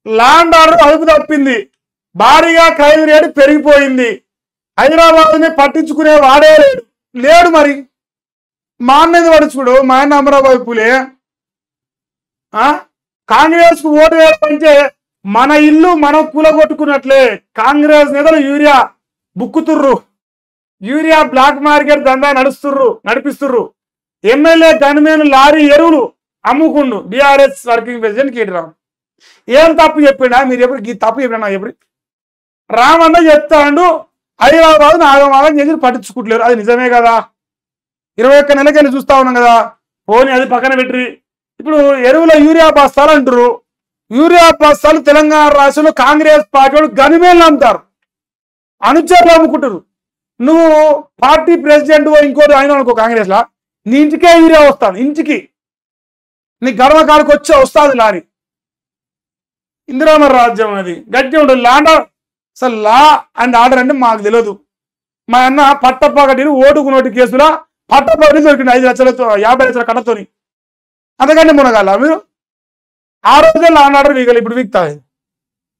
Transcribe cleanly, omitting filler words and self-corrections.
Land order అదుపు తప్పింది, భారీగా ఖైదు రేటు పెరిగిపోయింది, హైదరాబాద్ని పట్టించుకునే వాడే లేడు. మరి మా అన్నది పడుచుడు, మా అన్న అమరాబాద్ పులే. కాంగ్రెస్ కు ఓటు వేయాలంటే మన ఇల్లు మనం కూలగొట్టుకున్నట్లే. కాంగ్రెస్ నేతలు యూరియా బుక్కుతుర్రు, యూరియా బ్లాక్ మార్కెట్ దందా నడిపిస్తుర్రు. ఎమ్మెల్యే గన్మేన్ లారీ ఎరువులు అమ్ముకుండు బీఆర్ఎస్ వర్కింగ్ ప్రెసిడెంట్ కేటీరామ్. ఏం తప్పు చెప్పిండా? మీరు ఎప్పుడు ఈ తప్పు చెప్పినా ఎప్పుడు రామన్న చెప్తాడు హైదరాబాద్ ఆగమాగం చేసి పట్టించుకుంటలేరు. అది నిజమే కదా, 21 నెలకెళ్ళి చూస్తా ఉన్నాం కదా. పోనీ అది పక్కన పెట్టి ఇప్పుడు ఎరువుల యూరియా బస్తాలు అంటారు. యూరియా బస్తాలు తెలంగాణ రాష్ట్రంలో కాంగ్రెస్ పార్టీ వాళ్ళు గనిమేళ్ళు అమ్ముతారు, అనుచరులు అమ్ముకుంటారు. నువ్వు పార్టీ ప్రెసిడెంట్ ఇంకోటి అయినా అనుకో కాంగ్రెస్ లా, నీ ఇంటికే యూరియా వస్తాను, ఇంటికి నీ గర్వ కాడికి వచ్చే వస్తుంది లారీ. ఇందిరామ రాజ్యం అది గట్టి ఉంటుంది. అసలు లా అండ్ ఆర్డర్ అంటే మాకు తెలియదు. మా అన్న పట్టపగటి ఓటుకు నోటి కేసులో పట్టపగటి దొరికింది 5 లక్షలతో 50 లక్షల కట్టతోని. అంతకంటే మునగాల మీరు? ఆ రోజే లా అండ్ ఆర్డర్ వీగలు ఇప్పుడు వీక్తాయి.